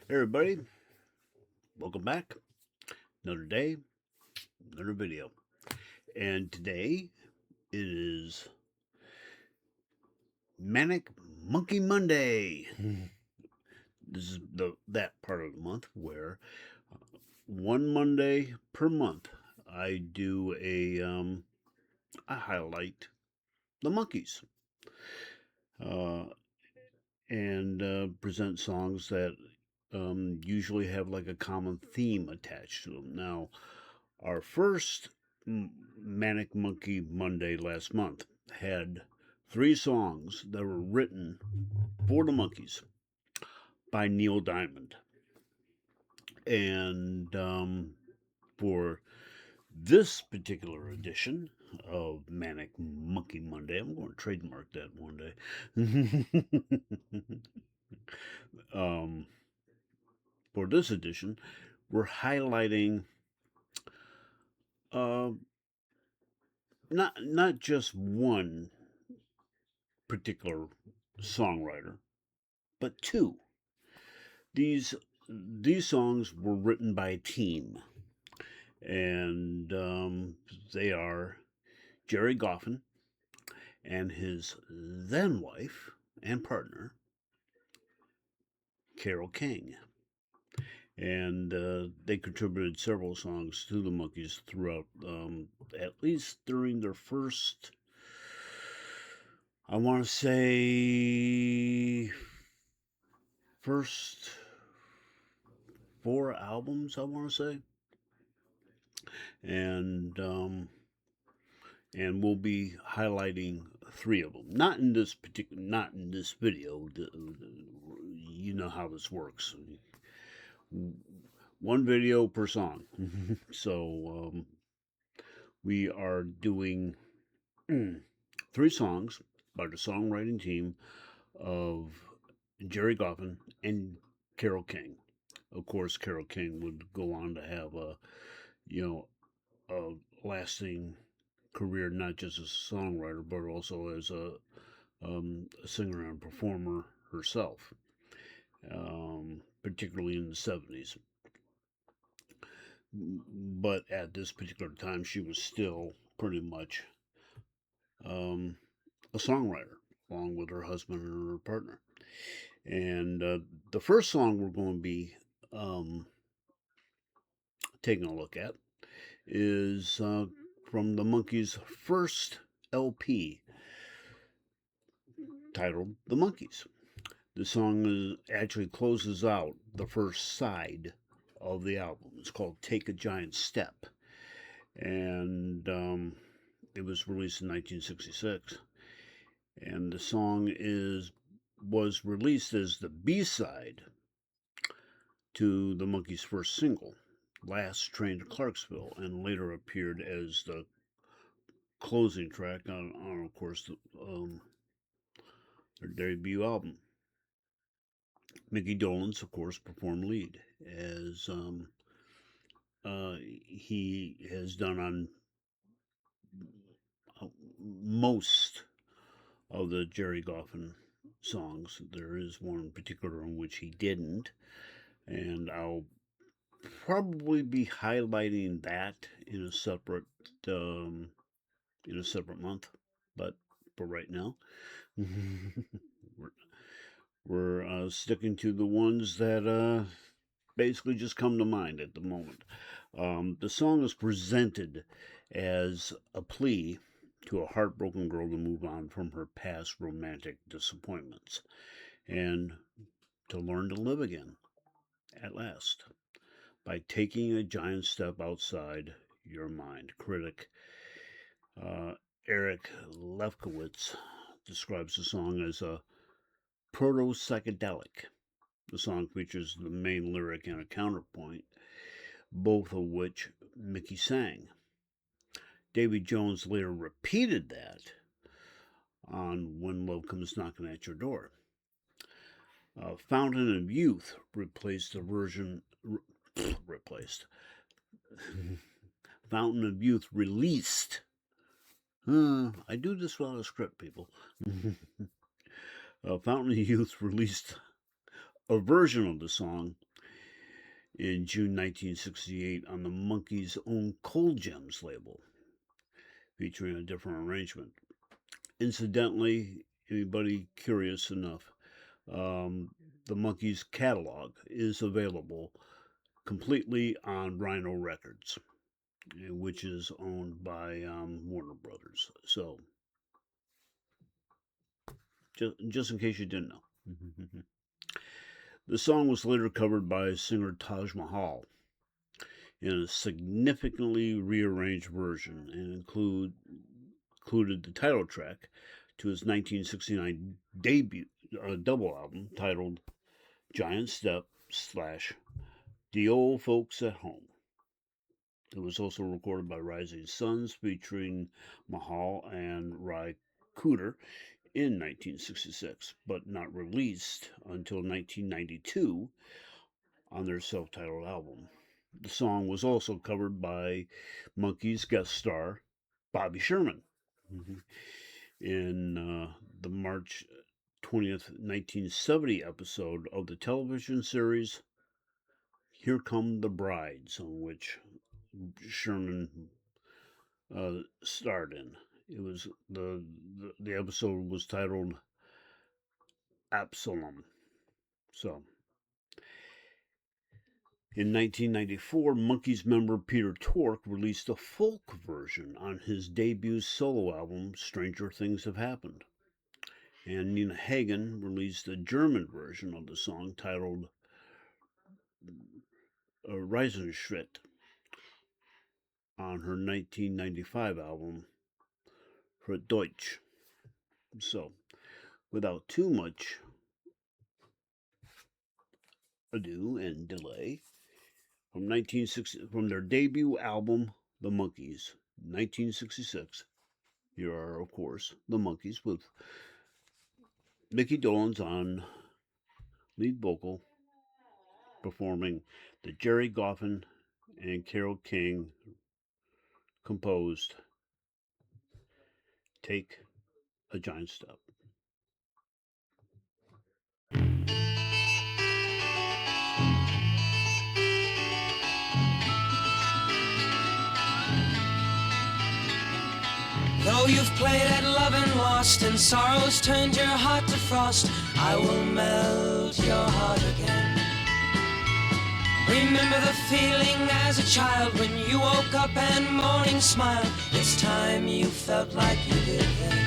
Hey everybody, welcome back. Another day, another video. And today is Manic Monkey Monday. This is that part of the month where one Monday per month I do I highlight the Monkees uh, and present songs that usually have like a common theme attached to them. Now, our first Manic Monkey Monday last month had three songs that were written for the Monkees by Neil Diamond. And for this particular edition of Manic Monkey Monday, I'm going to trademark that one day. um, for this edition, we're highlighting uh, not just one particular songwriter, but two. These these songs were written by a team, and they are Gerry Goffin and his then wife and partner Carole King, and they contributed several songs to the Monkees throughout, at least during their first, I want to say, first four albums, I want to say, and we'll be highlighting three of them. Not in this video. You know how this works. One video per song. So we are doing three songs by the songwriting team of Gerry Goffin and Carole King. Of course, Carole King would go on to have a lasting career, not just as a songwriter, but also as a singer and performer herself, particularly in the 70s. But at this particular time, she was still pretty much a songwriter, along with her husband and her partner. And the first song we're going to be taking a look at is from the Monkees' first LP, titled "The Monkees." The song actually closes out the first side of the album. It's called "Take a Giant Step," and it was released in 1966. And the song was released as the B-side to the Monkees' first single, "Last Train to Clarksville," and later appeared as the closing track on of course, their debut album. Mickey Dolenz, of course, performed lead, as he has done on most of the Gerry Goffin songs. There is one in particular in which he didn't, and I'll probably be highlighting that in a separate month. But for right now, we're sticking to the ones that basically just come to mind at the moment. The song is presented as a plea to a heartbroken girl to move on from her past romantic disappointments and to learn to live again at last by taking a giant step outside your mind. Critic Eric Lefkowitz describes the song as a proto-psychedelic. The song features the main lyric and a counterpoint, both of which Mickey sang. Davy Jones later repeated that on "When Love Comes Knocking at Your Door." Fountain of Youth replaced the version. Fountain of Youth released. I do this without a script, people. Fountain of Youth released a version of the song in June 1968 on the Monkees' own Cold Gems label, featuring a different arrangement. Incidentally, anybody curious enough, the Monkees catalog is available completely on Rhino Records, which is owned by Warner Brothers. So, just in case you didn't know. The song was later covered by singer Taj Mahal in a significantly rearranged version and included the title track to his 1969 debut double album titled Giant Step / The Old Folks at Home. It was also recorded by Rising Suns featuring Mahal and Ry Cooder in 1966, but not released until 1992 on their self-titled album. The song was also covered by Monkees guest star Bobby Sherman in the March 20th, 1970 episode of the television series Here Come the Brides, on which Sherman starred in. It was the episode was titled Absalom. So, in 1994, Monkees member Peter Tork released a folk version on his debut solo album Stranger Things Have Happened. And Nina Hagen released a German version of the song titled Reisenschritt on her 1995 album für Deutsch. So, without too much ado and delay, from their debut album, The Monkees, 1966, here are, of course, The Monkees with Mickey Dolenz on lead vocal, performing the Gerry Goffin and Carole King composed Take a Giant Step. Though you've played at love and lost, and sorrows turned your heart to frost, I will melt your heart again. Remember the feeling as a child when you woke up and morning smiled. It's time you felt like you did then.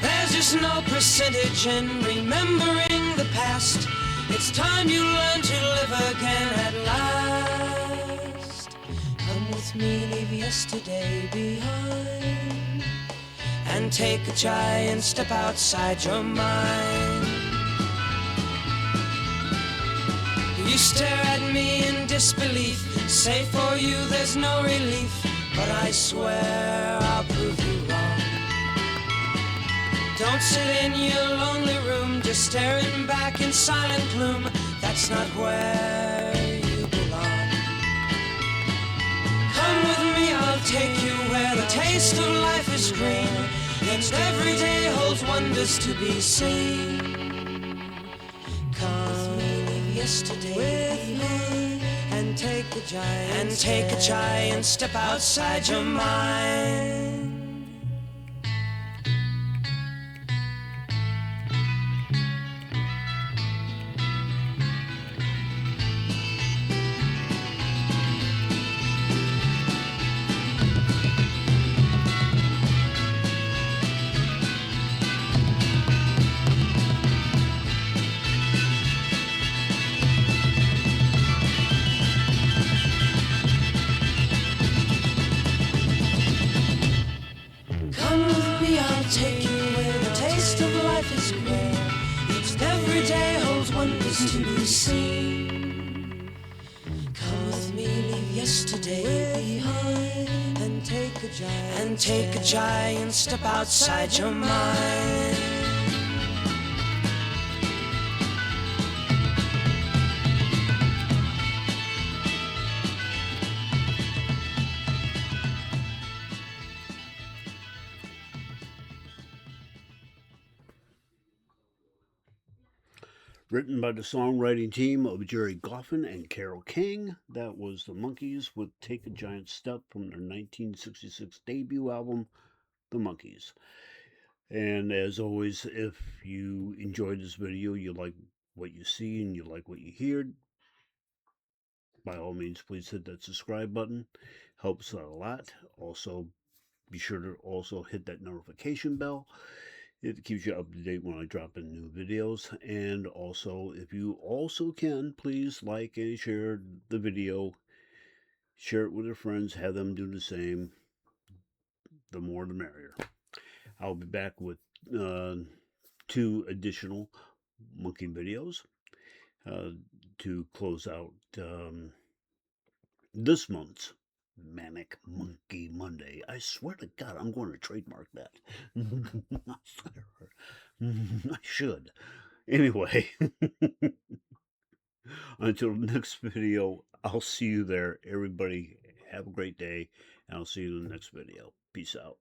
There's just no percentage in remembering the past. It's time you learn to live again at last. Come with me, leave yesterday behind, and take a giant step outside your mind. You stare at me in disbelief, say for you there's no relief, but I swear I'll prove you wrong. Don't sit in your lonely room, just staring back in silent gloom. That's not where you belong. Come with me, I'll take you where the taste of life is green, and every day holds wonders to be seen. Come with me, leave yesterday behind, and take a giant step outside your mind. Take you where the taste of life is rare. Each every day holds wonders to be seen. Come with me, leave yesterday behind, and take a giant step outside your mind. Written by the songwriting team of Gerry Goffin and Carole. That was the Monkees with Take a Giant Step from their 1966 debut album, The Monkees. And as always, if you enjoyed this video, you like what you see and you like what you hear, by all means, please hit that subscribe button. Helps out a lot. Also, be sure to also hit that notification bell. It keeps you up to date when I drop in new videos. And also, if you also can, please like and share the video. Share it with your friends. Have them do the same. The more the merrier. I'll be back with 2 additional monkey videos to close out this month's Manic Monkey Monday. I swear to God, I'm going to trademark that. I should. Anyway, until the next video, I'll see you there. Everybody, have a great day, and I'll see you in the next video. Peace out.